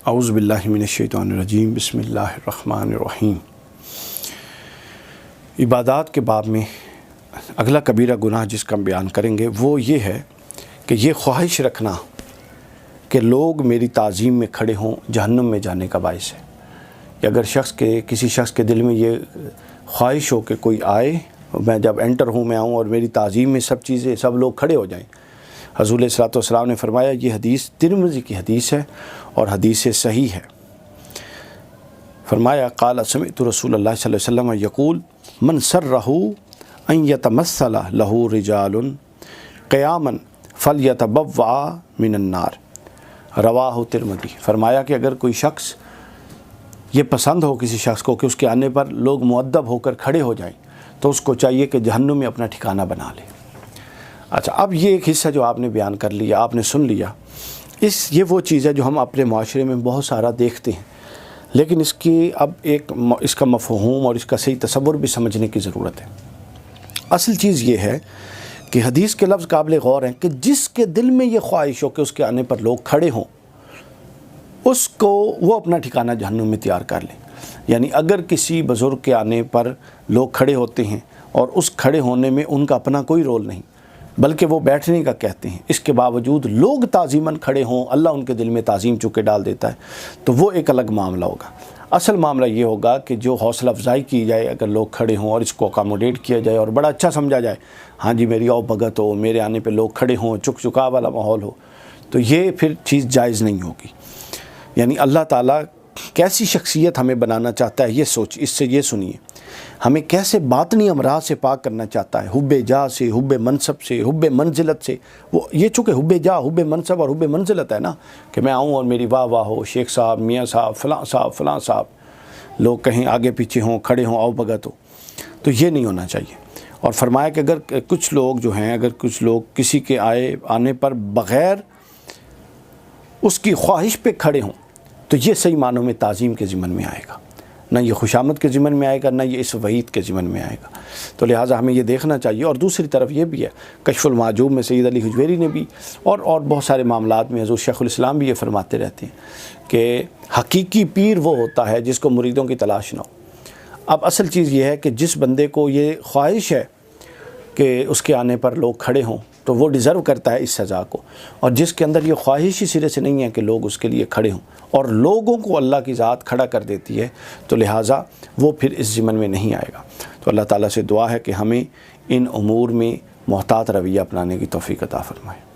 اعوذ باللہ من الشیطان الرجیم، بسم اللہ الرحمن الرحیم۔ عبادات کے باب میں اگلا کبیرہ گناہ جس کا ہم بیان کریں گے وہ یہ ہے کہ یہ خواہش رکھنا کہ لوگ میری تعظیم میں کھڑے ہوں جہنم میں جانے کا باعث ہے۔ کہ اگر کسی شخص کے دل میں یہ خواہش ہو کہ کوئی آئے، میں جب انٹر ہوں میں آؤں اور میری تعظیم میں سب لوگ کھڑے ہو جائیں۔ حضور علیہ الصلوۃ والسلام نے فرمایا یہ حدیث ترمذی کی حدیث ہے اور حدیث صحیح ہے۔ فرمایا قال سمعت رسول اللہ صلی اللہ علیہ وسلم یقول من سرہ ان یتمثل لہ رجال قیاما فلیتبوأ من النار، رواہ ترمذی۔ فرمایا کہ اگر کوئی شخص یہ پسند ہو کسی شخص کو کہ اس کے آنے پر لوگ مؤدب ہو کر کھڑے ہو جائیں تو اس کو چاہیے کہ جہنم میں اپنا ٹھکانہ بنا لے۔ اچھا، اب یہ ایک حصہ جو آپ نے بیان کر لیا، آپ نے سن لیا، یہ وہ چیز ہے جو ہم اپنے معاشرے میں بہت سارا دیکھتے ہیں، لیکن اس کا مفہوم اور اس کا صحیح تصور بھی سمجھنے کی ضرورت ہے۔ اصل چیز یہ ہے کہ حدیث کے لفظ قابل غور ہیں کہ جس کے دل میں یہ خواہش ہو کہ اس کے آنے پر لوگ کھڑے ہوں، اس کو وہ اپنا ٹھکانہ جہنم میں تیار کر لیں۔ یعنی اگر کسی بزرگ کے آنے پر لوگ کھڑے ہوتے ہیں اور اس کھڑے ہونے میں ان کا اپنا کوئی رول نہیں بلکہ وہ بیٹھنے کا کہتے ہیں، اس کے باوجود لوگ تعظیماً کھڑے ہوں، اللہ ان کے دل میں تعظیم چونکہ ڈال دیتا ہے، تو وہ ایک الگ معاملہ ہوگا۔ اصل معاملہ یہ ہوگا کہ جو حوصلہ افزائی کی جائے، اگر لوگ کھڑے ہوں اور اس کو اکاموڈیٹ کیا جائے اور بڑا اچھا سمجھا جائے، ہاں جی میری آؤ بھگت ہو، میرے آنے پہ لوگ کھڑے ہوں، چک چکا والا ماحول ہو، تو یہ پھر چیز جائز نہیں ہوگی۔ یعنی اللہ تعالیٰ کیسی شخصیت ہمیں بنانا چاہتا ہے اس سے یہ سنیے، ہمیں کیسے باطنی امراض سے پاک کرنا چاہتا ہے، حب جاہ سے، حب منصب سے، حب منزلت سے۔ وہ یہ چونکہ حب جاہ، حب منصب اور حب منزلت ہے نا، کہ میں آؤں اور میری واہ واہ ہو، شیخ صاحب، میاں صاحب، فلاں صاحب، لوگ کہیں آگے پیچھے ہوں، کھڑے ہوں، آؤ بھگت ہو، تو یہ نہیں ہونا چاہیے۔ اور فرمایا کہ اگر کچھ لوگ کسی کے آنے پر بغیر اس کی خواہش پہ کھڑے ہوں تو یہ صحیح معنوں میں تعظیم کے ضمن میں آئے گا، نہ یہ خوشامد کے ضمن میں آئے گا، نہ یہ اس وعید کے ضمن میں آئے گا۔ تو لہٰذا ہمیں یہ دیکھنا چاہیے۔ اور دوسری طرف یہ بھی ہے، کشف المعجوب میں سید علی حجویری نے بھی اور بہت سارے معاملات میں حضور شیخ الاسلام بھی یہ فرماتے رہتے ہیں کہ حقیقی پیر وہ ہوتا ہے جس کو مریدوں کی تلاش نہ ہو۔ اب اصل چیز یہ ہے کہ جس بندے کو یہ خواہش ہے کہ اس کے آنے پر لوگ کھڑے ہوں تو وہ ڈیزرو کرتا ہے اس سزا کو، اور جس کے اندر یہ خواہش ہی سرے سے نہیں ہے کہ لوگ اس کے لیے کھڑے ہوں اور لوگوں کو اللہ کی ذات کھڑا کر دیتی ہے، تو لہٰذا وہ پھر اس ضمن میں نہیں آئے گا۔ تو اللہ تعالیٰ سے دعا ہے کہ ہمیں ان امور میں محتاط رویہ اپنانے کی توفیق عطا فرمائے۔